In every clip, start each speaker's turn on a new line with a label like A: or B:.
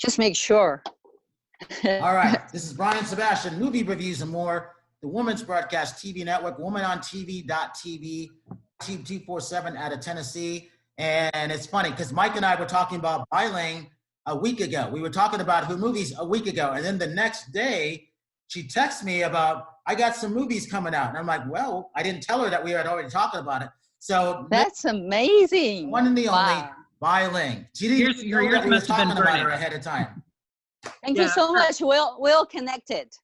A: Just make sure.
B: All right. This is Brian Sebastian, Movie Reviews and More, the Women's Broadcast TV Network, womanontv.tv, Team 247 out of Tennessee. And it's funny because Mike and I were talking about Bai Ling a week ago. We were talking about her movies a week ago. And then the next day, she texted me about, I got some movies coming out. And I'm like, well, I didn't tell her that we had already talked about it. So
A: that's amazing.
B: One and the only Bai Ling. She didn't know that we were talking about her ahead of time.
A: Thank you so much. We'll connect it.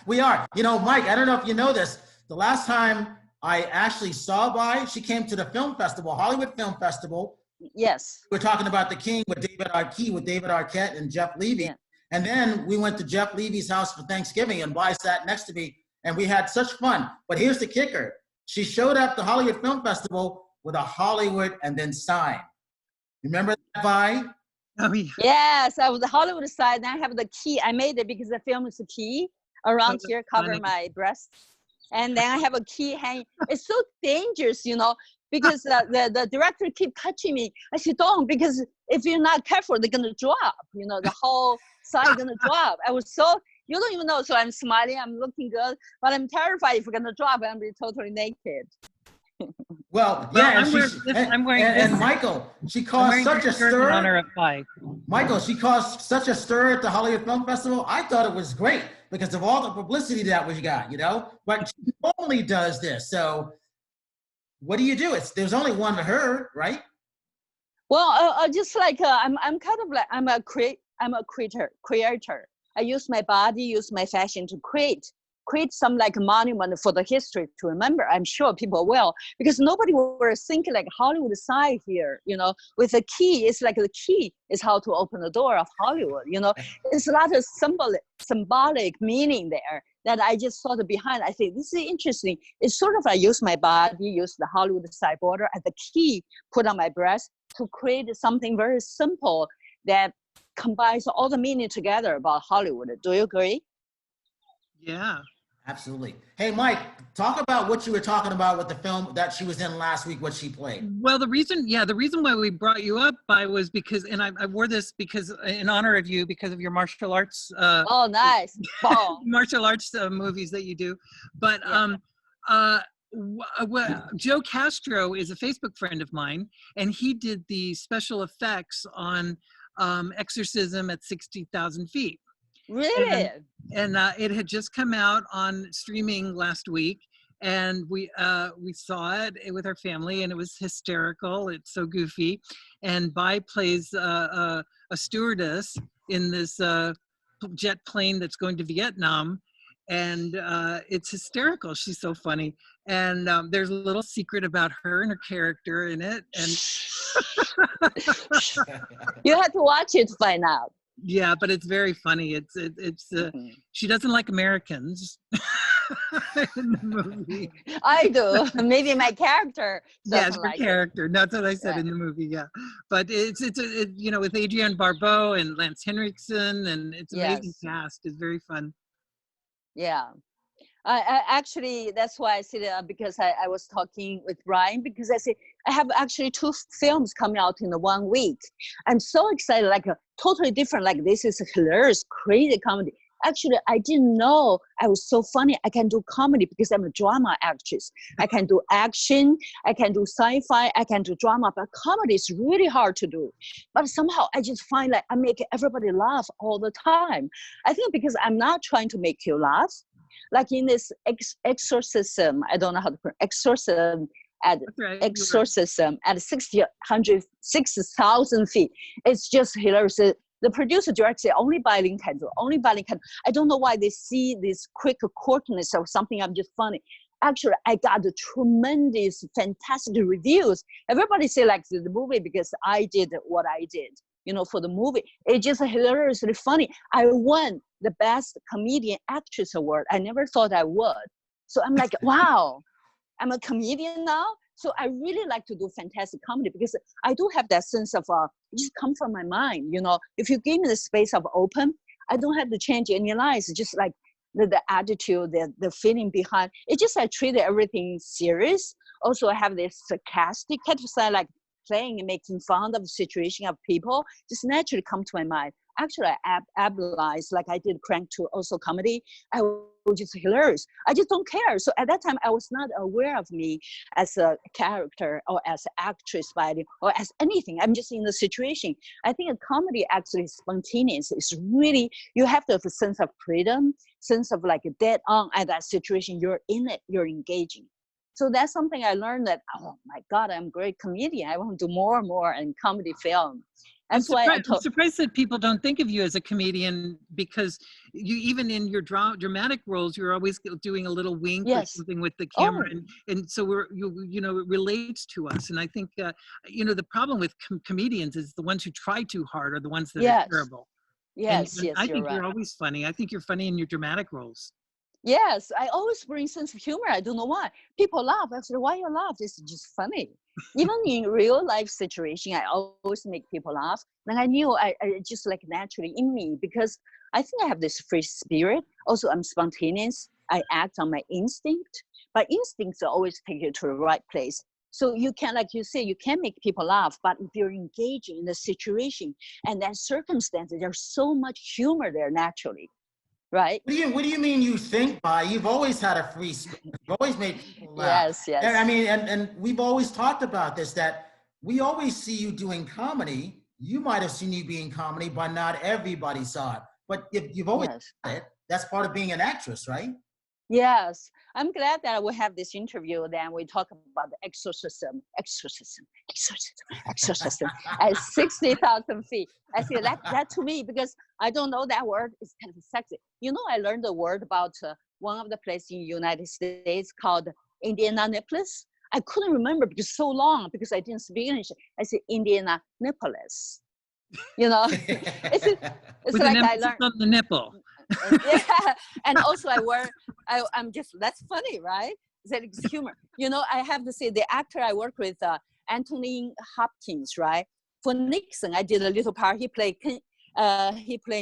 B: We are. You know, Mike, I don't know if you know this. The last time I actually saw Bai, she came to the film festival, Hollywood Film Festival.
A: Yes.
B: We're talking about The King with David Arquette and Jeff Levy. Yeah. And then we went to Jeff Levy's house for Thanksgiving, and Bai sat next to me, and we had such fun. But here's the kicker. She showed up to Hollywood Film Festival with a Hollywood and then sign. Remember that, Bai?
A: Oh, yeah. Yes, I was the Hollywood side, and I have the key. I made it because the film is a key around here, cover my breast. And then I have a key hanging. It's so dangerous, you know, because the director keep touching me. I said, don't, because if you're not careful, they're going to drop, you know, the whole side going to drop. I was so, you don't even know. So I'm smiling, I'm looking good, but I'm terrified if we're going to drop, I'm be totally naked.
B: Well, yeah, and Michael, she caused such a stir.
C: In honor of Bai.
B: Michael, she caused such a stir at the Hollywood Film Festival. I thought it was great because of all the publicity that we got, you know. But she only does this. So, what do you do? There's only one to her, right?
A: Well, just like I'm kind of like I'm a creator. I use my body, use my fashion to create some like monument for the history to remember. I'm sure people will, because nobody will think like Hollywood side here, you know, with the key. It's like the key is how to open the door of Hollywood, you know. It's a lot of symbolic meaning there that I just thought behind. I think this is interesting. It's sort of I use my body, use the Hollywood side border as the key put on my breast to create something very simple that combines all the meaning together about Hollywood. Do you agree?
C: Yeah.
B: Absolutely. Hey, Mike, talk about what you were talking about with the film that she was in last week, what she played.
C: Well, the reason why we brought you up by was because, and I wore this because in honor of you, because of your martial arts.
A: Oh, nice.
C: Martial arts movies that you do. But Joe Castro is a Facebook friend of mine, and he did the special effects on Exorcism at 60,000 feet.
A: Really?
C: And it had just come out on streaming last week, and we saw it with our family, and it was hysterical. It's so goofy. And Bai plays a stewardess in this jet plane that's going to Vietnam, and it's hysterical. She's so funny. And there's a little secret about her and her character in it. And
A: you have to watch it to find out.
C: Yeah, but it's very funny. She doesn't like Americans in the movie.
A: I do. Maybe my character.
C: Yes,
A: like
C: character. That's what I said in the movie. Yeah, but it's you know, with Adrienne Barbeau and Lance Henriksen, and it's amazing cast. It's very fun.
A: Yeah. I actually, that's why I said because I was talking with Brian, because I said I have actually 2 films coming out in 1 week. I'm so excited, like totally different. Like this is a hilarious, crazy comedy. Actually, I didn't know I was so funny. I can do comedy because I'm a drama actress. I can do action, I can do sci-fi, I can do drama, but comedy is really hard to do. But somehow I just find like I make everybody laugh all the time. I think because I'm not trying to make you laugh. Like in this exorcism, I don't know how to pronounce exorcism at 6,000 feet. It's just hilarious. The producer director said only Bai Ling can do. Only Bai Ling can. I don't know why they see this quick quirkiness or something. I'm just funny. Actually, I got the tremendous, fantastic reviews. Everybody say like the movie because I did what I did. You know, for the movie, it's just hilariously funny. I won the Best Comedian Actress Award. I never thought I would. So I'm like, wow, I'm a comedian now. So I really like to do fantastic comedy because I do have that sense of, it just come from my mind. You know, if you give me the space of open, I don't have to change any lines. It's just like the attitude, the feeling behind. It's just I treat everything serious. Also, I have this sarcastic kind of side, like playing and making fun of the situation of people just naturally come to my mind. Actually, I analyze, like I did Crank 2, also comedy. I was just hilarious. I just don't care. So at that time, I was not aware of me as a character or as an actress or as anything. I'm just in the situation. I think a comedy actually is spontaneous. It's really, you have to have a sense of freedom, sense of like dead on at that situation. You're in it, you're engaging. So that's something I learned that, oh my God, I'm a great comedian. I want to do more and more in comedy film. That's why
C: I'm surprised that people don't think of you as a comedian, because you, even in your dramatic roles, you're always doing a little wink or something with the camera, and so you know, it relates to us. And I think you know, the problem with comedians is the ones who try too hard are the ones that are terrible.
A: Yes,
C: and I think
A: right.
C: you're always funny. I think you're funny in your dramatic roles.
A: Yes, I always bring sense of humor. I don't know why. People laugh. I said, why you laugh? This is just funny. Even in real life situation, I always make people laugh. And I knew I just like naturally in me, because I think I have this free spirit. Also, I'm spontaneous. I act on my instinct. But instincts always take you to the right place. So you can, like you say, you can make people laugh, but if you're engaging in the situation and that circumstances, there's so much humor there naturally. Right.
B: What do you mean you think, Bai? You've always had a free spirit. You've always made people laugh.
A: Yes.
B: I mean, and we've always talked about this, that we always see you doing comedy. You might have seen you being comedy, but not everybody saw it. But if you've always done it, that's part of being an actress, right?
A: Yes, I'm glad that we have this interview. Then we talk about the exorcism at 60,000 feet. I say that to me, because I don't know that word, is kind of sexy. You know, I learned the word about one of the places in the United States called Indianapolis. I couldn't remember because so long, because I didn't speak English. I said Indianapolis. You know, it's
C: with
A: like
C: an
A: I learned
C: on the nipple.
A: Yeah, and also I'm just, that's funny, right? That is humor. You know, I have to say the actor I work with, Anthony Hopkins, right? For Nixon, I did a little part. He played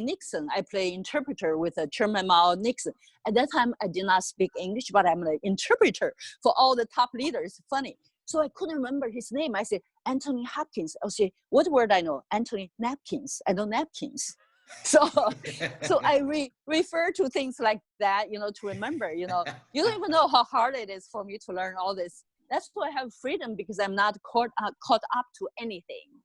A: Nixon. I play interpreter with a Chairman Mao Nixon. At that time, I did not speak English, but I'm an interpreter for all the top leaders. Funny. So I couldn't remember his name. I said, Anthony Hopkins. I'll say, what word I know? Anthony Napkins. I know napkins. So I refer to things like that, you know, to remember, you know, you don't even know how hard it is for me to learn all this. That's why I have freedom, because I'm not caught up to anything.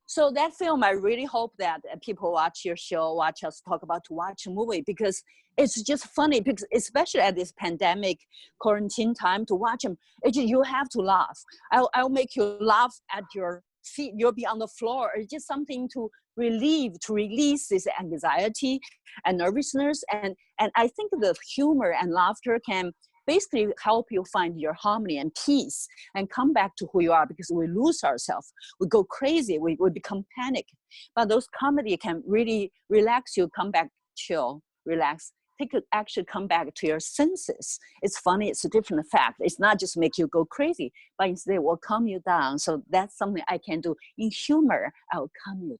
A: So that film, I really hope that people watch your show, watch us talk about to watch a movie, because it's just funny, because especially at this pandemic quarantine time, to watch them, you have to laugh. I'll make you laugh at your feet. You'll be on the floor. It's just something to release this anxiety and nervousness. And I think the humor and laughter can basically help you find your harmony and peace and come back to who you are, because we lose ourselves. We go crazy. We become panic. But those comedy can really relax you, come back, chill, relax. Actually come back to your senses. It's funny, it's a different fact. It's not just make you go crazy, but instead will calm you down. So that's something I can do. In humor, I'll calm you down.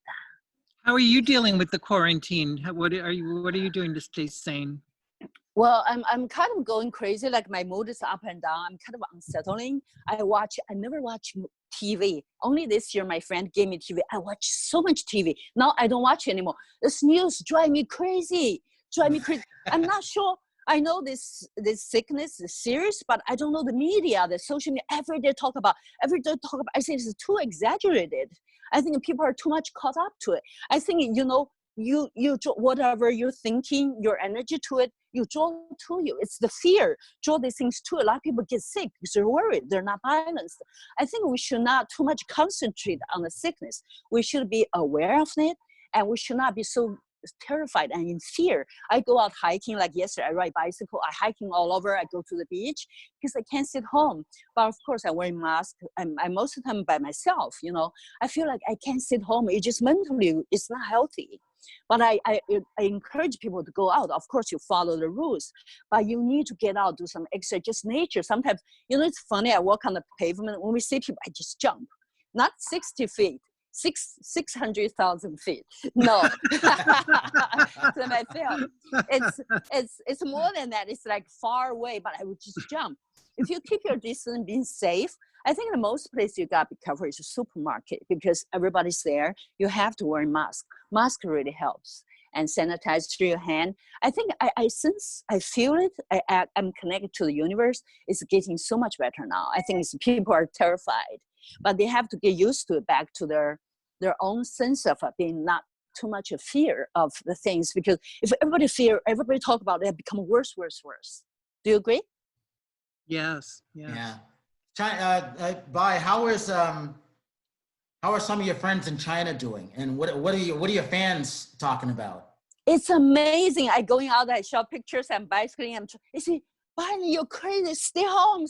C: How are you dealing with the quarantine? What are you doing to stay sane?
A: Well, I'm kind of going crazy. Like my mood is up and down. I'm kind of unsettling. I never watch TV. Only this year, my friend gave me TV. I watch so much TV. Now I don't watch anymore. This news drive me crazy. I'm not sure. I know this sickness is serious, but I don't know the media, the social media, every day talk about. I think it's too exaggerated. I think people are too much caught up to it. I think, you know, you whatever you're thinking, your energy to it, you draw to you. It's the fear. Draw these things to it. A lot of people get sick because they're worried. They're not balanced. I think we should not too much concentrate on the sickness. We should be aware of it, and we should not be so terrified and in fear. I go out hiking, like yesterday, I ride bicycle, I hiking all over, I go to the beach because I can't sit home. But of course I wear a mask. I'm most of the time by myself, you know. I feel like I can't sit home. It just mentally, it's not healthy. But I encourage people to go out. Of course, you follow the rules, but you need to get out, do some exercise, just nature. Sometimes, you know, it's funny, I walk on the pavement. When we see people, I just jump. Not 60 feet. 600,000 feet. No. So I feel it's more than that. It's like far away, but I would just jump. If you keep your distance, being safe, I think the most place you got to be careful is a supermarket because everybody's there. You have to wear a mask. Mask really helps. And sanitize through your hand. I think I sense, I feel it. I'm connected to the universe. It's getting so much better now. I think people are terrified, but they have to get used to it, back to their own sense of being not too much of fear of the things. Because if everybody talk about it, it become worse. Do you agree?
C: Yes.
B: Yeah. Bai, how are some of your friends in China doing? And what are your fans talking about?
A: It's amazing. I going out, I show pictures, I'm bicycling. They say, Bai, you're crazy. Stay home.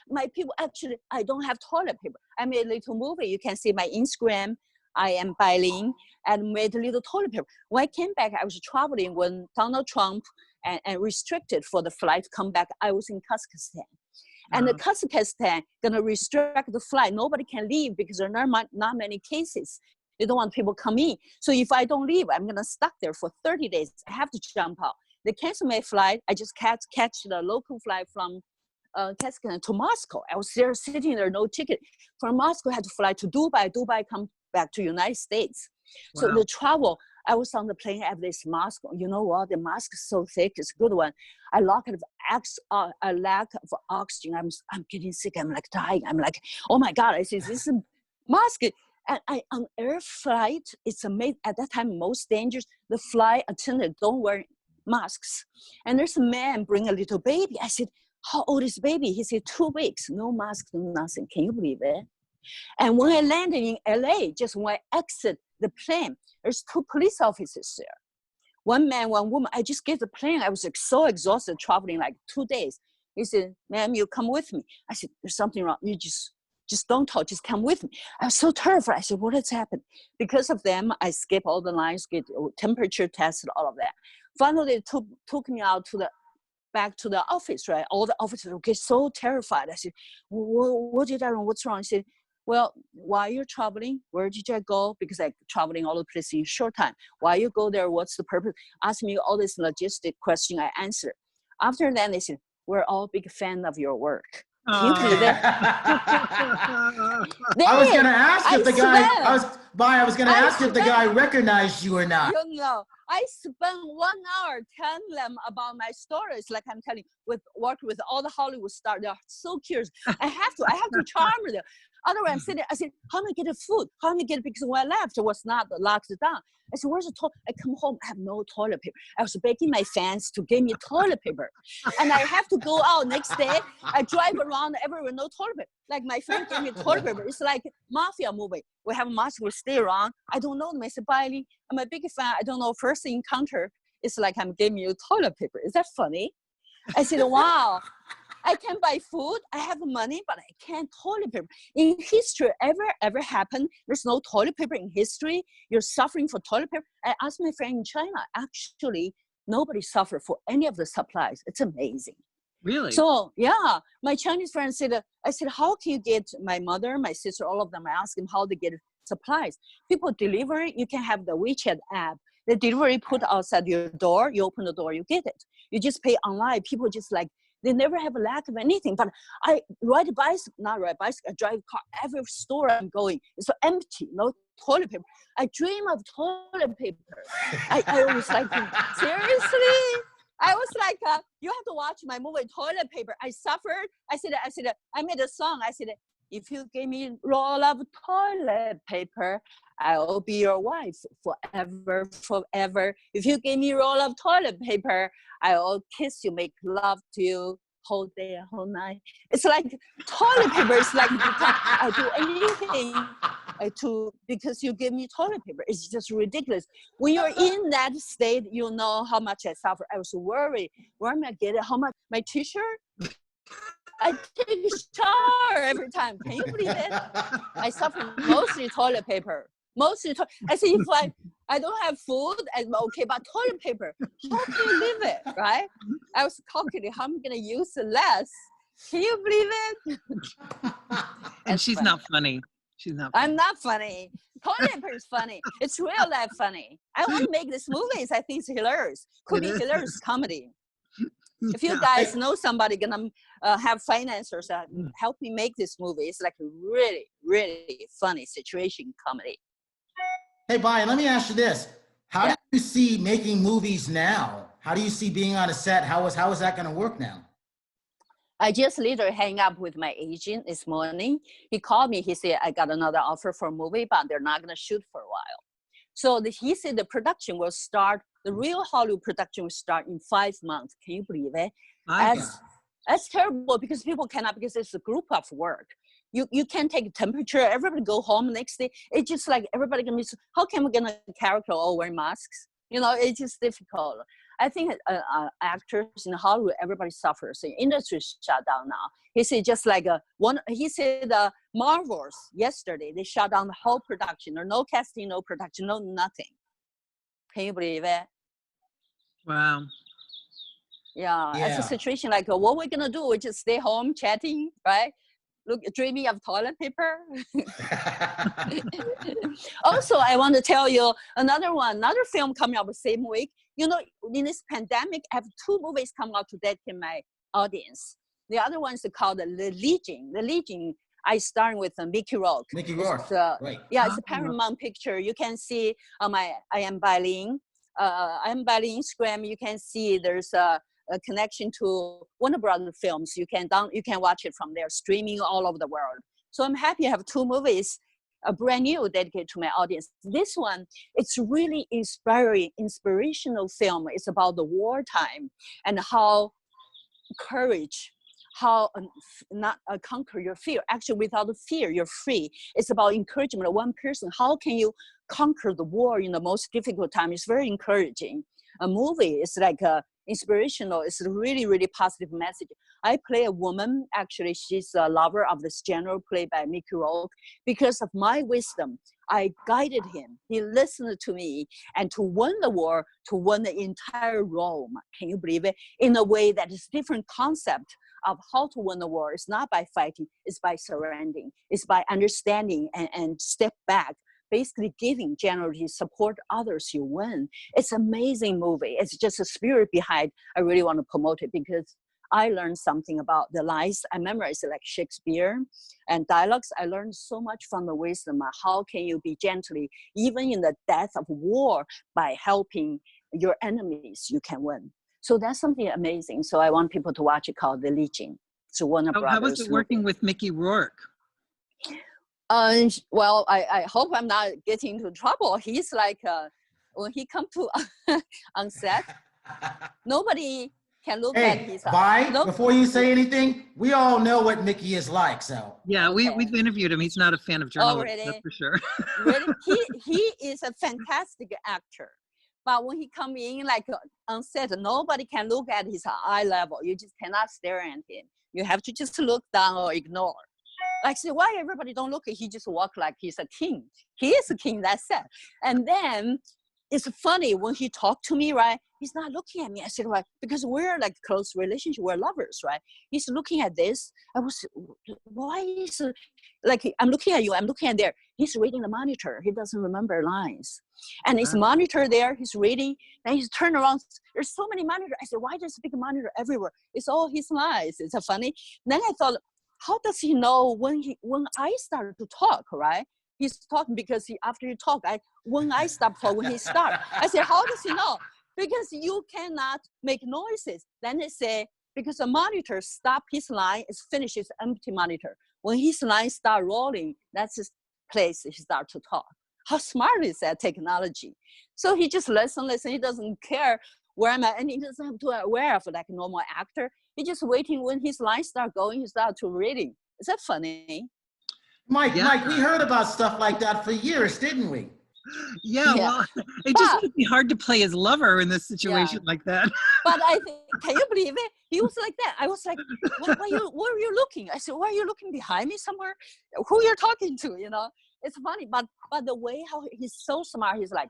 A: My people, actually, I don't have toilet paper. I made a little movie. You can see my Instagram. I am Bai Ling, and made a little toilet paper. When I came back, I was traveling when Donald Trump and restricted for the flight to come back. I was in Kazakhstan. And the Kazakhstan gonna restrict the flight. Nobody can leave because there are not many cases. They don't want people come in. So if I don't leave, I'm gonna stuck there for 30 days. I have to jump out. They cancel my flight. I just catch the local flight from Kazakhstan to Moscow. I was there sitting there, no ticket. From Moscow, I had to fly to Dubai. Dubai come back to United States. Wow. So the travel, I was on the plane, I have this mask. You know what? The mask is so thick. It's a good one. I lack of oxygen. I'm getting sick. I'm like dying. I'm like, oh my God. I said, this is a mask. And on air flight, it's amazing. At that time, most dangerous. The flight attendant don't wear masks. And there's a man bring a little baby. I said, how old is the baby? He said, 2 weeks. No mask, no nothing. Can you believe it? And when I landed in LA, just when I exit the plane, there's 2 police officers there. One man, one woman. I just get the plane. I was like so exhausted traveling like 2 days. He said, ma'am, you come with me. I said, there's something wrong. You just don't talk, just come with me. I was so terrified. I said, what has happened? Because of them, I skip all the lines, get temperature tested, all of that. Finally, they took me out back to the office, right? All the officers get so terrified. I said, what did I wrong? What's wrong? I said, well, while you're traveling, where did you go? Because I'm traveling all the places in a short time. Why you go there? What's the purpose? Ask me all this logistic question. I answer. After that, they said, we're all big fan of your work. Can you believe it?
B: I was going to ask if the guy recognized you or not.
A: You know, I spent 1 hour telling them about my stories, like I'm telling you, work with all the Hollywood stars. They're so curious. I have to charm them. Otherwise, I'm sitting, I said, how am I getting food? How am I getting, because when I left, it was not locked down. I said, where's the toilet? I come home, I have no toilet paper. I was begging my fans to give me toilet paper. And I have to go out next day. I drive around everywhere, no toilet paper. Like my friend gave me toilet paper. It's like mafia movie. We have a mask, we stay around. I don't know them. I said, Bai Ling, I'm a big fan. I don't know, first encounter, it's like I'm giving you toilet paper. Is that funny? I said, wow. I can buy food, I have money, but I can't toilet paper. In history, ever happened, there's no toilet paper in history, you're suffering for toilet paper. I asked my friend in China, actually, nobody suffered for any of the supplies. It's amazing.
C: Really?
A: So, yeah, my Chinese friend said, I said, how can you get my mother, my sister, all of them, I asked them how to get supplies. People deliver, you can have the WeChat app. The delivery put outside your door, you open the door, you get it. You just pay online. People just like, they never have a lack of anything. But I I drive car, every store I'm going, it's so empty, no toilet paper. I dream of toilet paper. I was like, seriously? I was like, you have to watch my movie, Toilet Paper. I suffered. I said, I made a song. I said, if you give me a roll of toilet paper, I'll be your wife forever. If you give me a roll of toilet paper, I'll kiss you, make love to you, whole day, whole night. It's like toilet paper. It's like I do anything because you give me toilet paper. It's just ridiculous. When you're in that state, you know how much I suffer. I was worried. Where am I getting? How much? My t-shirt? I take a shower every time. Can you believe it? I suffer mostly toilet paper. I say, if I don't have food, I'm okay, but toilet paper, how can you live it, right? I was calculating how I'm going to use less. Can you believe it?
C: And she's not funny. She's not funny.
A: I'm not funny. Toilet paper is funny. It's real life funny. I want to make these movies. I think it's hilarious. Could be hilarious comedy. If you guys know somebody gonna have financiers that help me make this movie, it's like a really, really funny situation comedy.
B: Hey, Bai, let me ask you this. How do you see making movies now? How do you see being on a set? How is that going to work now?
A: I just literally hang up with my agent this morning. He called me. He said, I got another offer for a movie, but they're not going to shoot for a while. So he said the production will start, the real Hollywood production will start in 5 months. Can you believe it? That's terrible because people cannot, because it's a group of work. You can't take temperature, everybody go home next day. It's just like everybody can be, how can we get a character all wear masks? You know, it's just difficult. I think actors in Hollywood, everybody suffers. The industry is shut down now. He said just like he said Marvels yesterday, they shut down the whole production. There's no casting, no production, no nothing. Can you believe it?
C: Wow.
A: Yeah, it's a situation like, what we're gonna do? We just stay home chatting, right? Look, dreaming of toilet paper. Also, I want to tell you another film coming out the same week. You know, in this pandemic, I have 2 movies coming out to dedicate my audience. The other one is called The Legion. The Legion, I starring with Mickey Rourke.
B: Mickey Rourke, right.
A: Yeah, it's a Paramount picture. You can see on I Am Bai Ling. I Am Bai Ling Instagram. You can see there's a connection to Warner Brothers films. You can watch it from there, streaming all over the world. So I'm happy I have 2 movies, brand new, dedicated to my audience. This one, it's really inspirational film. It's about the wartime and how courage, how not conquer your fear. Actually, without fear, you're free. It's about encouragement of one person. How can you conquer the war in the most difficult time? It's very encouraging. A movie is like inspirational. It's a really, really positive message. I play a woman. Actually, she's a lover of this general played by Mickey Rourke. Because of my wisdom, I guided him. He listened to me, and to win the war, to win the entire Rome. Can you believe it? In a way that is different concept of how to win the war. It's not by fighting. It's by surrendering. It's by understanding and step back. Basically giving, generally support others, you win. It's an amazing movie. It's just a spirit behind. I really want to promote it because I learned something about the lines. I memorized like Shakespeare and dialogues. I learned so much from the wisdom. How can you be gently, even in the death of war, by helping your enemies, you can win. So that's something amazing. So I want people to watch it called The Legion. It's Warner Brothers.
C: How was it working with Mickey Rourke?
A: Well, I hope I'm not getting into trouble. He's like, when he come to on set, nobody can look at his
B: eyes. Before you say anything, we all know what Mickey is like, so.
C: Yeah, we've interviewed him. He's not a fan of journalism,
A: really?
C: That's for sure.
A: Really? He is a fantastic actor. But when he come in like on set, nobody can look at his eye level. You just cannot stare at him. You have to just look down or ignore. Like, say, why everybody don't look at, he just walk like he's a king. He is a king, that's it. And then it's funny when he talked to me, right? He's not looking at me. I said, right, because we're like close relationship, we're lovers, right? He's looking at this. I was, why is it, like, I'm looking at you, I'm looking at there. He's reading the monitor. He doesn't remember lines. And his monitor there, he's reading, and he's turned around. There's so many monitors. I said, why there's a big monitor everywhere? It's all his lines. It's a funny. Then I thought, how does he know when I started to talk, right? He's talking because after you talk, when I stop talking, when he start. I said, how does he know? Because you cannot make noises. Then they say, because the monitor stop his line, it's finished, it's empty monitor. When his line start rolling, that's his place he start to talk. How smart is that technology? So he just listen, he doesn't care where I'm at, and he doesn't have to be aware of like a normal actor. He's just waiting when his lines start going, he start to reading. Is that funny?
B: Mike, we heard about stuff like that for years, didn't we?
C: Yeah. Well, it just would be hard to play his lover in this situation like that.
A: But I think, can you believe it? He was like that. I was like, where are you looking? I said, why are you looking behind me somewhere? Who you're talking to, you know? It's funny, but the way how he's so smart, he's like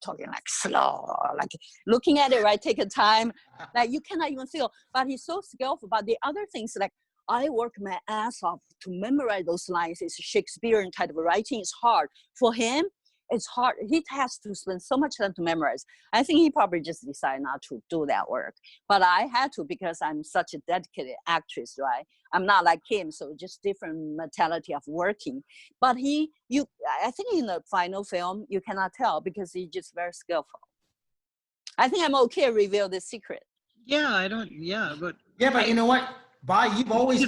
A: talking like slow, like looking at it, right? Take a time, like you cannot even feel, but he's so skillful. But the other things, like I work my ass off to memorize those lines. It's Shakespearean type of writing. It's hard for him. it's hard. He has to spend so much time to memorize. I think he probably just decided not to do that work. But I had to because I'm such a dedicated actress, right? I'm not like him, so just different mentality of working. But I think in the final film, you cannot tell because he's just very skillful. I think I'm okay reveal the secret.
C: Yeah, but
B: you know what? Bai, you've always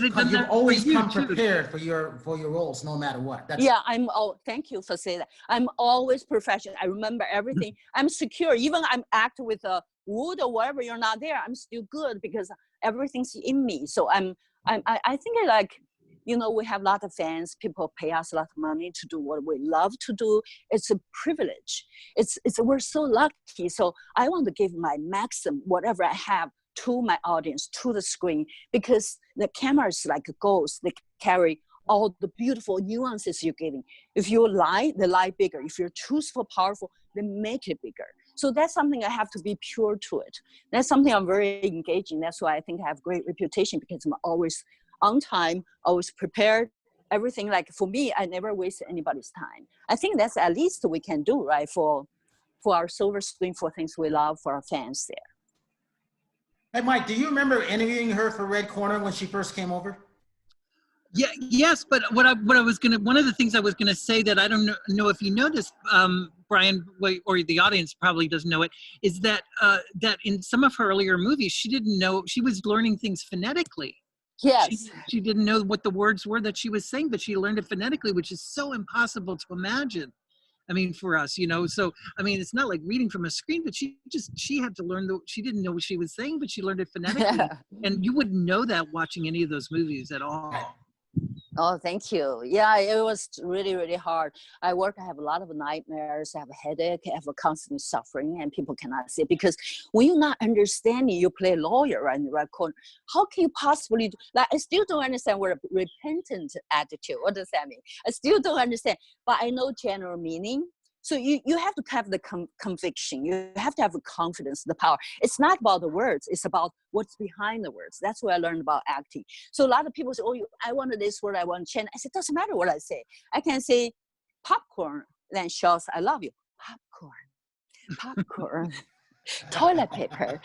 B: come
C: too.
B: prepared for your roles, no matter what.
A: Thank you for saying that. I'm always professional. I remember everything. I'm secure. Even I'm act with a wood or whatever, you're not there, I'm still good because everything's in me. So I think we have a lot of fans. People pay us a lot of money to do what we love to do. It's a privilege. We're so lucky. So I want to give my maximum, whatever I have, to my audience, to the screen, because the camera is like a ghost. They carry all the beautiful nuances you're giving. If you lie, they lie bigger. If you're truthful, powerful, they make it bigger. So that's something I have to be pure to it. That's something I'm very engaging. That's why I think I have great reputation, because I'm always on time, always prepared. Everything, like for me, I never waste anybody's time. I think that's at least we can do, right? For our silver screen, for things we love, for our fans there.
B: Hey, Mike, do you remember interviewing her for Red Corner when she first came over?
C: Yeah, yes, but one of the things I was gonna say that I don't know if you noticed, Brian, or the audience probably doesn't know it, is that that in some of her earlier movies, she didn't know, she was learning things phonetically.
A: Yes.
C: She didn't know what the words were that she was saying, but she learned it phonetically, which is so impossible to imagine. I mean, for us, so, I mean, it's not like reading from a screen, but she had to learn, she didn't know what she was saying, but she learned it phonetically. And you wouldn't know that watching any of those movies at all.
A: Oh, thank you. Yeah, it was really, really hard. I have a lot of nightmares, I have a headache, I have a constant suffering, and people cannot see it. Because when you're not understanding, you play a lawyer right in the right corner. How can you possibly, I still don't understand what a repentant attitude, what does that mean? I still don't understand, but I know general meaning. So you have to have the conviction. You have to have the confidence, the power. It's not about the words. It's about what's behind the words. That's what I learned about acting. So a lot of people say, oh, I wanted this word, I want change. I said, it doesn't matter what I say. I can say popcorn, then shouts, I love you. Popcorn. Toilet paper.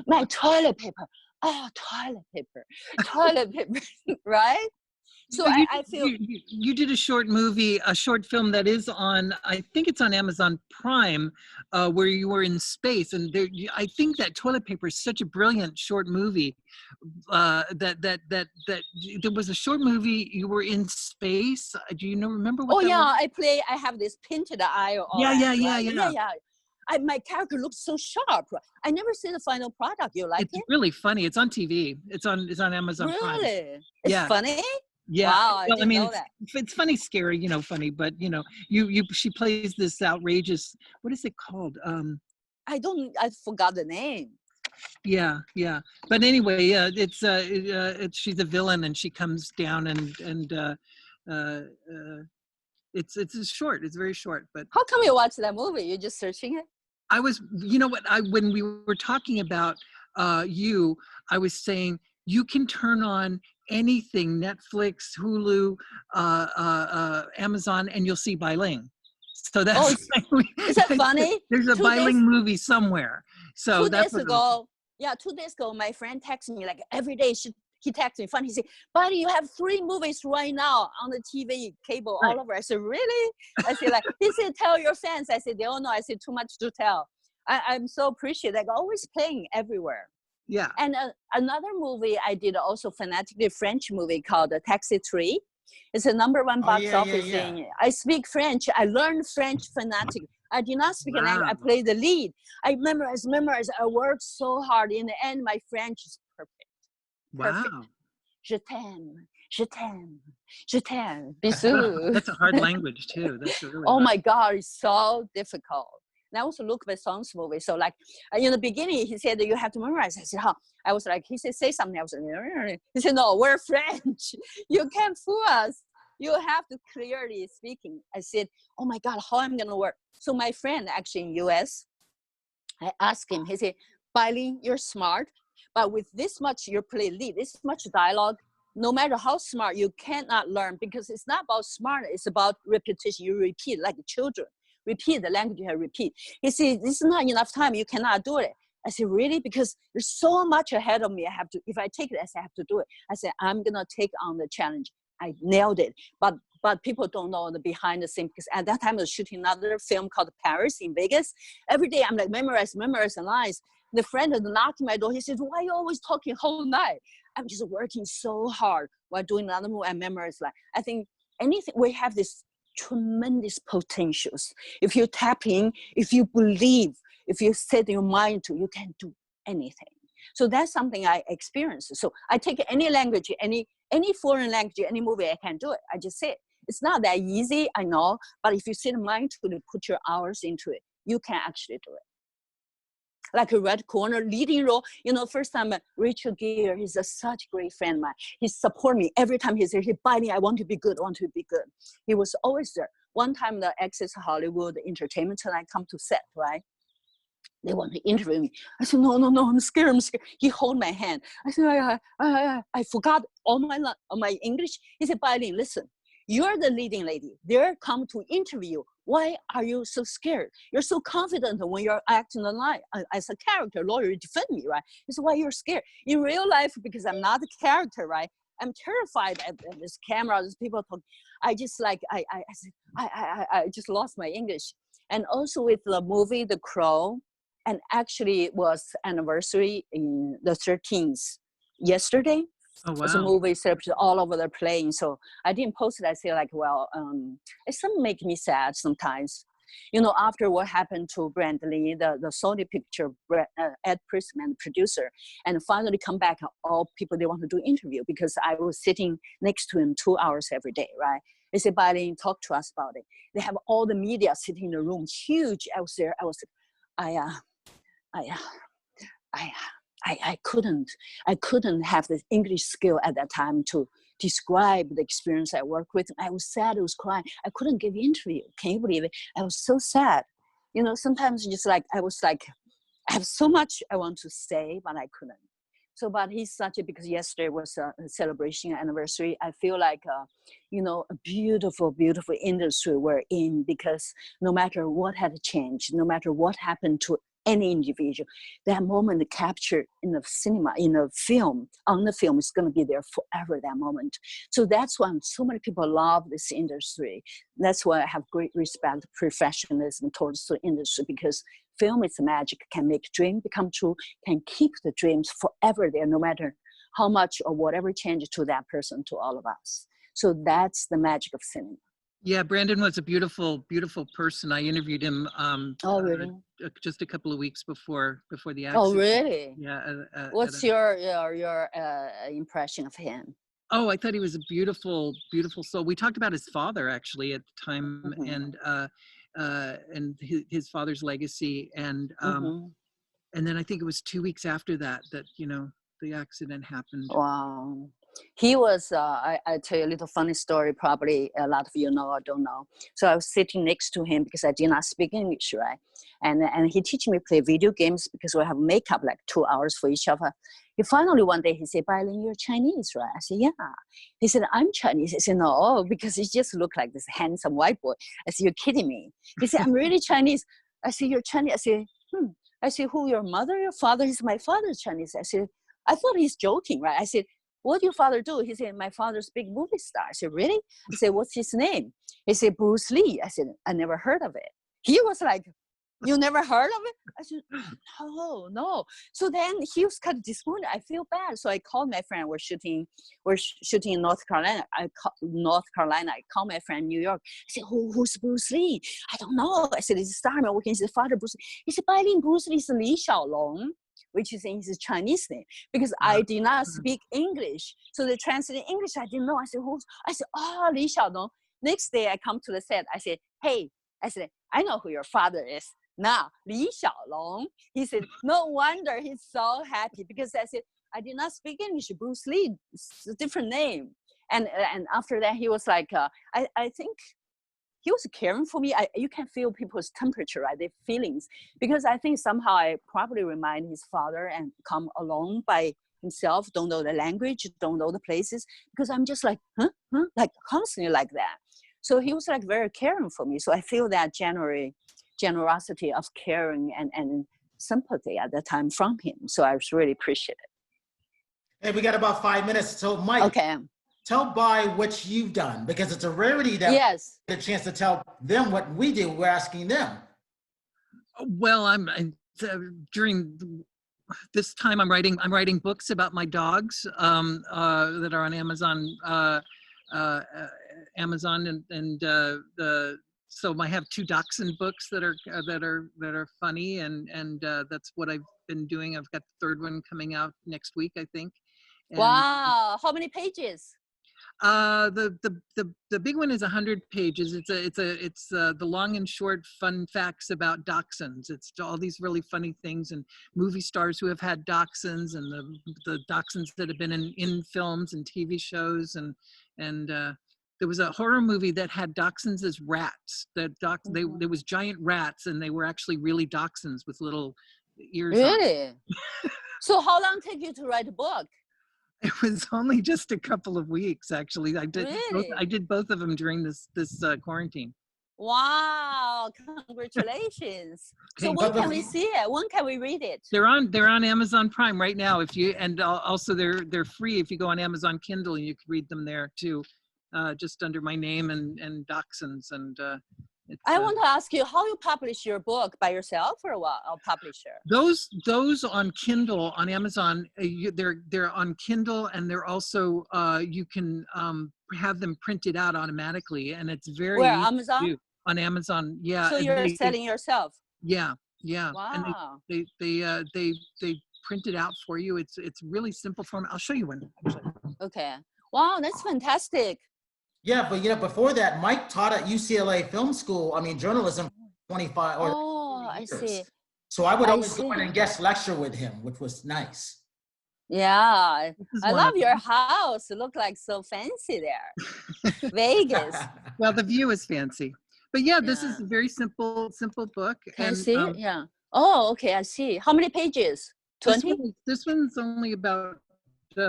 A: My toilet paper. Toilet paper, right? So I feel
C: you did a short film that is on, I think it's on Amazon Prime, where you were in space, and I think that Toilet Paper is such a brilliant short movie. That there was a short movie, you were in space. Do you remember what?
A: Oh yeah, was? I have this painted eye. Yeah. My character looks so sharp. I never see the final product. You like it?
C: It's really funny. It's on TV. It's on Amazon Prime.
A: Really? It's funny?
C: Yeah.
A: Wow, I
C: well,
A: didn't know that.
C: It's funny, scary, funny, but she plays this outrageous, what is it called?
A: I forgot the name.
C: Yeah. But anyway, it's she's a villain, and she comes down and it's short. It's very short. But
A: how come you watch that movie? You're just searching it?
C: I was, when we were talking about you, I was saying you can turn on anything, Netflix, Hulu, Amazon, and you'll see Bai Ling. So that's
A: is that funny?
C: There's a Bai Ling movie somewhere. So
A: 2 days ago, 2 days ago, my friend texted me like every day. He texted me funny. He said, "Buddy, you have 3 movies right now on the TV, cable, all over." I said, "Really?" I said, he said, "Tell your fans." I said, "They don't know." I said, "Too much to tell." I'm so appreciative. Like always playing everywhere.
C: Yeah.
A: And another movie I did also phonetically, French movie called Taxi 3. It's a #1 box office thing. I speak French. I learned French phonetically. I did not speak an language. I played the lead. I memorized. I worked so hard. In the end, my French is perfect.
C: Wow.
A: Je t'aime. Bisous.
C: That's a hard language too. That's really
A: oh
C: hard.
A: my God, it's so difficult. And I also look at songs movie. So in the beginning, he said that you have to memorize. I said, huh? I was like, he said, say something. I was like, he said, no, we're French. You can't fool us. You have to clearly speaking. I said, oh my God, how I'm going to work? So my friend actually in US, I asked him, he said, Bai Ling, you're smart, but with this much, you play lead, this much dialogue, no matter how smart, you cannot learn because it's not about smart, it's about repetition. You repeat like children. Repeat the language you have repeat. He said, this is not enough time, you cannot do it. I said, really? Because there's so much ahead of me. I have to, if I take it, I have to do it. I said, I'm gonna take on the challenge. I nailed it. But people don't know the behind the scene because at that time I was shooting another film called Paris in Vegas. Every day I'm like memorize the lines. The friend knocked on my door. He said, why are you always talking whole night? I'm just working so hard while doing another movie. I memorize like, I think anything, we have this tremendous potentials. If you tap in, if you believe, if you set your mind to, you can do anything. So that's something I experienced. So I take any language, any foreign language, any movie, I can do it. I just say it. It's not that easy, I know, but if you set your mind to put your hours into it, you can actually do it. Like a red corner leading role, you know, first time Rachel Gere, he's such a great friend of mine. He support me every time he's there. He Bai Ling, I want to be good, I want to be good. He was always there. One time the Access Hollywood Entertainment Tonight come to set, right? They want to interview me. I said, no, I'm scared. He hold my hand. I said, I forgot all my English. He said, Bai Ling, listen, you're the leading lady. They're come to interview. Why are you so scared? You're so confident when you're acting the line as a character. Lawyer, you defend me, right? He said, why you're scared? In real life, because I'm not a character, right? I'm terrified at this camera, these people talk. I just like, I just lost my English. And also with the movie, The Crow, and actually it was anniversary in the 13th, yesterday.
C: Oh, wow.
A: It's a movie celebrated all over the plane. So I didn't post it. I say like, well, it's some make me sad sometimes. You know, after what happened to Brandley, the Sony picture, Ed Prisman, the producer, and finally come back, all people, they want to do interview because I was sitting next to him 2 hours every day, right? They said, Bai Ling, talk to us about it. They have all the media sitting in the room, huge. I was there. I couldn't have the English skill at that time to describe the experience I worked with. I was sad, I was crying. I couldn't give interview. Can you believe it? I was so sad. You know, sometimes just like, I was like, I have so much I want to say, but I couldn't. So, but he's such a, because yesterday was a celebration anniversary. I feel like, you know, a beautiful, beautiful industry we're in, because no matter what had changed, no matter what happened to any individual, that moment captured in the cinema, in the film, on the film is going to be there forever, that moment. So that's why so many people love this industry. That's why I have great respect, professionalism towards the industry, because film is magic, can make dream become true, can keep the dreams forever there, no matter how much or whatever changes to that person, to all of us. So that's the magic of cinema.
C: Yeah, Brandon was a beautiful, beautiful person. I interviewed him
A: Oh, really?
C: Just a couple of weeks before the accident.
A: Oh, really?
C: Yeah.
A: What's your impression of him?
C: Oh, I thought he was a beautiful, beautiful soul. We talked about his father actually at the time, and his father's legacy, and then I think it was 2 weeks after that you know, the accident happened.
A: Wow. He was, I tell you a little funny story, probably a lot of you know or don't know. So I was sitting next to him because I did not speak English, right? And he teach me play video games because we have makeup like 2 hours for each of us. He finally one day, he said, Bai Ling, you're Chinese, right? I said, yeah. He said, I'm Chinese. I said, no, because he just looked like this handsome white boy. I said, you're kidding me. He said, I'm really Chinese. I said, you're Chinese. I said, I said, who, your mother, your father? He said, my father's Chinese. I said, I thought he's joking, right? I said, what do your father do? He said, my father's big movie star. I said, really? He said, what's his name? He said, Bruce Lee. I said, I never heard of it. He was like, you never heard of it? I said, no. So then he was kind of disappointed. I feel bad. So I called my friend. We're shooting in North Carolina. I called my friend in New York. I said, who's Bruce Lee? I don't know. I said, he's a star. I'm working with his father, Bruce Lee. He said, Bai Ling, Bruce Lee is Li Xiaolong, which is in his Chinese name, because I did not speak English. So they translated English. I didn't know. I said, who's? I said, oh, Li Xiaolong. Next day I come to the set. I said, hey, I know who your father is. Now, Li Xiaolong. He said, no wonder he's so happy, because I said, I did not speak English. Bruce Lee, it's a different name. And after that, he was like, I think he was caring for me. You can feel people's temperature, right? Their feelings. Because I think somehow I probably remind his father and come along by himself, don't know the language, don't know the places, because I'm just like, like constantly like that. So he was like very caring for me. So I feel that generosity of caring and sympathy at that time from him. So I was really appreciative.
B: Hey, we got about 5 minutes. So Mike,
A: Okay.
B: tell Bai what you've done, because it's a rarity that
A: Yes.
B: we get a chance to tell them what we do. We're asking them.
C: Well, during this time I'm writing books about my dogs that are on Amazon. Amazon and so I have 2 Dachshund books that are funny, and that's what I've been doing. I've got the 3rd one coming out next week, I think. And,
A: wow, how many pages?
C: the big one is 100 pages. It's the long and short fun facts about dachshunds. It's all these really funny things and movie stars who have had dachshunds, and the dachshunds that have been in films and TV shows, and there was a horror movie that had dachshunds as rats. There was giant rats, and they were actually really dachshunds with little ears.
A: Really? So how long take you to write a book?
C: It was only just a couple of weeks, actually. I
A: Really?
C: did both of them during this quarantine.
A: Wow, congratulations. So
C: Thank
A: when
B: you.
A: can we see it? When can we read it?
C: They're on Amazon Prime right now. Also they're free if you go on Amazon Kindle, and you can read them there too, just under my name and Dachshunds. And
A: I want to ask you how you publish your book, by yourself or what? A publisher?
C: Those on Kindle on Amazon, they're on Kindle, and they're also you can have them printed out automatically, and it's very
A: Where,
C: easy
A: Amazon?
C: to do. On Amazon, yeah.
A: So you're selling yourself?
C: Yeah.
A: Wow.
C: And they print it out for you. It's really simple form. I'll show you one. Actually.
A: Okay. Wow, that's fantastic.
B: Yeah, but before that, Mike taught at UCLA Film School. Journalism, 25 or 30 years.
A: I see.
B: So I would always go in and guest lecture with him, which was nice.
A: Yeah, I love your house. It looked like so fancy there. Vegas.
C: Well, the view is fancy, but yeah, this is a very simple book.
A: Can I see it? Yeah. Oh, okay. I see. How many pages? 20?
C: This one's only about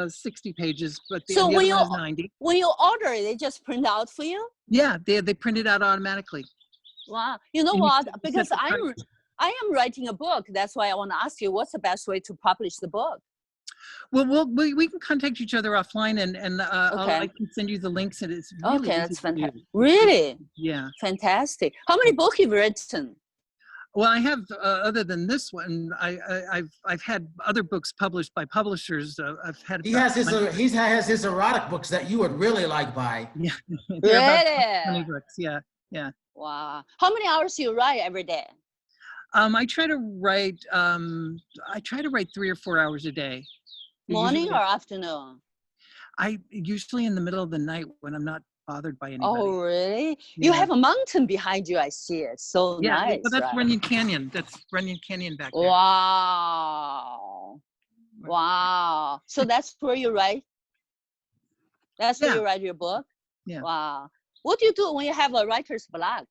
C: 60 pages, but the
A: so
C: other
A: when
C: one is 90.
A: When you order it, they just print out for you?
C: Yeah, they print it out automatically.
A: Wow. You know what? Because I am writing a book. That's why I want to ask you, what's the best way to publish the book?
C: Well, we can contact each other offline, and I can send you the links. And it's really
A: okay. That's fantastic.
C: Do.
A: Really?
C: Yeah.
A: Fantastic. How many books you've written?
C: Well, I have other than this one, I've had other books published by publishers. I've had.
B: He has his erotic books that you would really like, Bai.
C: Yeah.
A: Really?
C: 20 books. Yeah.
A: Wow. How many hours do you write every day?
C: I try to write 3 or 4 hours a day.
A: Morning or afternoon?
C: I usually in the middle of the night when I'm not bothered by anybody.
A: Oh, really?
C: Yeah.
A: You have a mountain behind you. I see it. So nice.
C: But that's
A: right?
C: Runyon Canyon. That's Runyon Canyon back there.
A: Wow. Wow. So that's where you write? That's where you write your book?
C: Yeah.
A: Wow. What do you do when you have a writer's block?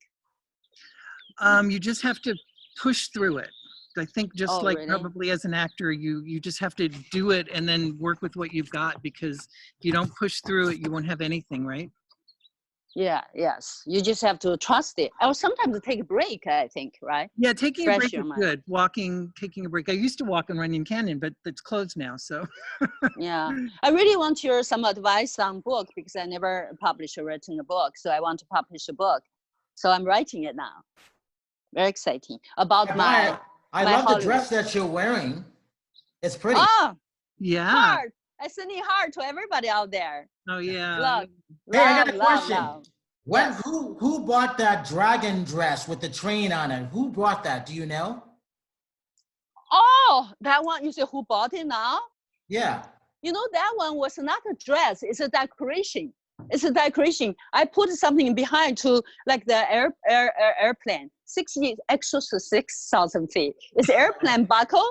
C: You just have to push through it. I think just
A: really?
C: Probably as an actor, you just have to do it and then work with what you've got, because if you don't push through it, you won't have anything, right?
A: Yeah, yes. You just have to trust it. Or sometimes take a break, I think, right?
C: Yeah, taking a break is
A: mind.
C: good. Taking a break. I used to walk in Runyon Canyon, but it's closed now, so.
A: Yeah. I really want some advice on book, because I never published or written a book. So I want to publish a book. So I'm writing it now. Very exciting. About
B: I love the dress that you're wearing. It's pretty.
A: Oh,
C: yeah.
A: Heart. I send it heart to everybody out there.
C: Oh yeah.
A: Love.
B: Hey, I got a question.
A: Yes.
B: Who bought that dragon dress with the train on it? Who bought that? Do you know?
A: Oh, that one. You say who bought it now?
B: Yeah.
A: You know, that one was not a dress. It's a decoration. It's a decoration. I put something behind to like the airplane. Extra 6,000 feet. It's airplane buckle.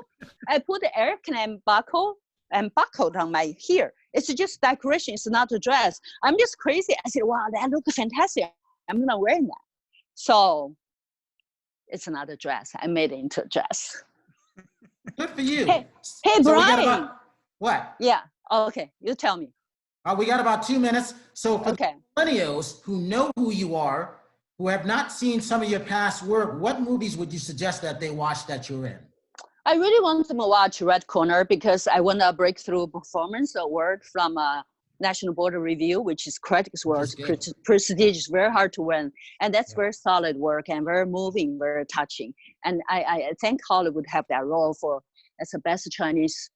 A: I put the airplane buckle and buckled on my here. It's just decoration. It's not a dress. I'm just crazy. I said, wow, that looks fantastic. I'm gonna wear that. So it's not a dress. I made it into a dress.
B: Good for you.
A: Hey,
B: so
A: Brian.
B: What?
A: Yeah. Okay. You tell me.
B: We got about 2 minutes. So for
A: Okay.
B: the millennials who know who you are, who have not seen some of your past work, what movies would you suggest that they watch that you're in?
A: I really want them to watch Red Corner because I won a breakthrough performance award from National Board of Review, which is Critics' Awards, prestigious, very hard to win. And that's very solid work and very moving, very touching. And I think Hollywood have that role for as the best Chinese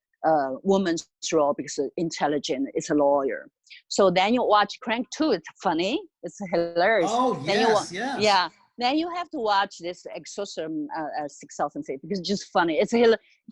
A: woman's role because it's intelligent, it's a lawyer. So then you watch Crank 2, it's funny, it's hilarious.
B: Oh, yes, yes.
A: Yeah. Then you have to watch this Exorcism 6,000 Feet because it's just funny.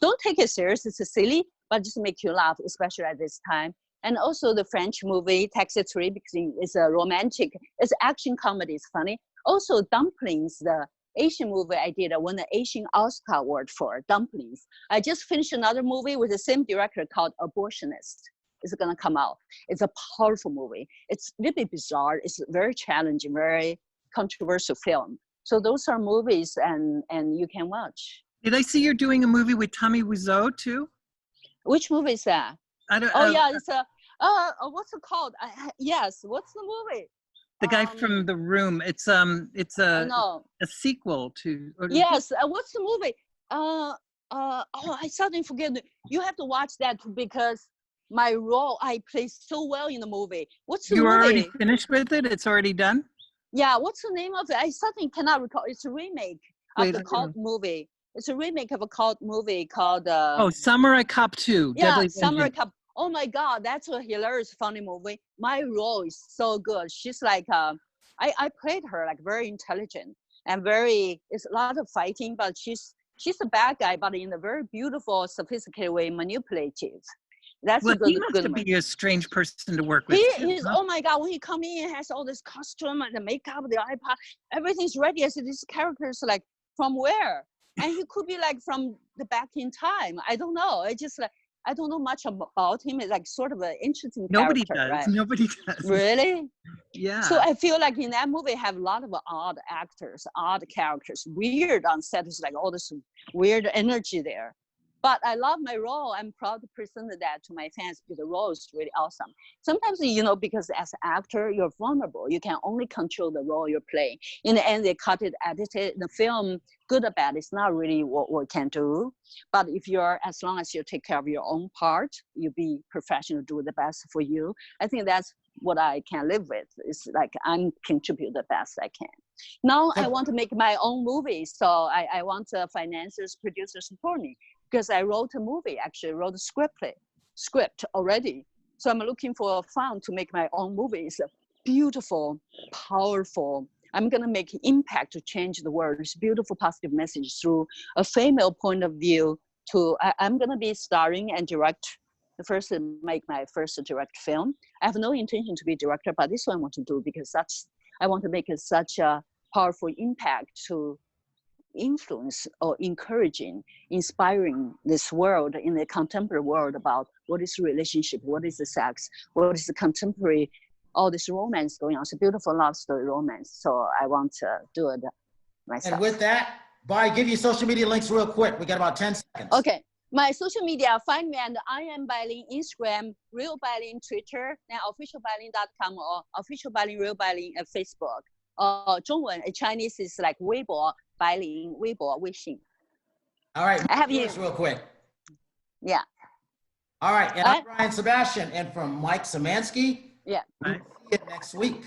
A: Don't take it serious, it's silly, but just make you laugh, especially at this time. And also the French movie Taxi 3 because it's a romantic, it's action comedy, it's funny. Also Dumplings, the Asian movie I did, I won the Asian Oscar Award for Dumplings. I just finished another movie with the same director called Abortionist. It's gonna come out. It's a powerful movie. It's a little bit bizarre. It's very challenging, very controversial film. So those are movies and you can watch.
C: Did I see you're doing a movie with Tommy Wiseau too?
A: Which movie is that?
C: I don't.
A: Yeah, it's a. What's it called? Yes, what's the movie?
C: The guy from The Room. It's a sequel to.
A: Yes. What's the movie? I suddenly forget. You have to watch that because my role I play so well in the movie. What's the movie?
C: You already finished with it? It's already done?
A: Yeah. What's the name of it? I suddenly cannot recall. It's a remake of the cult movie. It's a remake of a cult movie called.
C: Samurai Cop 2.
A: Yeah,
C: Deadly
A: Samurai
C: Vengeance.
A: Cop. Oh my God, that's a hilarious, funny movie. My role is so good. She's like, I played her like very intelligent and very. It's a lot of fighting, but she's a bad guy, but in a very beautiful, sophisticated way, manipulative. That's a good.
C: He must be a strange person to work with.
A: He's oh my God, when he come in, he has all this costume and the makeup, the iPad, everything's ready. I said, this character is like from where? And he could be like from the back in time. I don't know. I just like. I don't know much about him. It's like sort of an interesting
C: Nobody
A: character,
C: does.
A: right?
C: Nobody does.
A: Really?
C: Yeah.
A: So I feel like in that movie, I have a lot of odd actors, odd characters, weird on set. It's like all this weird energy there. But I love my role. I'm proud to present that to my fans because the role is really awesome. Sometimes, because as an actor, you're vulnerable. You can only control the role you're playing. In the end, they cut it, edit it. The film, good or bad, it's not really what we can do. But as long as you take care of your own part, you be professional, do the best for you. I think that's what I can live with. It's like I'm contribute the best I can. Now I want to make my own movie. So I want financiers, producers support me. Because I wrote a movie, actually wrote a script already. So I'm looking for a fund to make my own movie. It's beautiful, powerful. I'm gonna make impact to change the world. It's beautiful, positive message through a female point of view. I'm gonna be starring and make my first direct film. I have no intention to be director, but this one I want to do because I want to make such a powerful impact to influence or encouraging, inspiring this world in the contemporary world about what is relationship, what is the sex, what is the contemporary, all this romance going on. It's a beautiful love story romance. So I want to do it myself.
B: And with that, Bai, give your social media links real quick. We got about 10 seconds.
A: Okay. My social media, find me at I am Bai Ling, Instagram, Real Bai Ling, Twitter, then officialbailing.com or official Bai Ling, Real Bai Ling at Facebook. 中文 Chinese is like 微博 Bai Ling 微博 微信.
B: All right,
A: I have you
B: real quick.
A: Yeah.
B: All right, and I'm Brian Sebastian, and from Mike Szymanski.
A: Yeah.
B: We'll see you next week.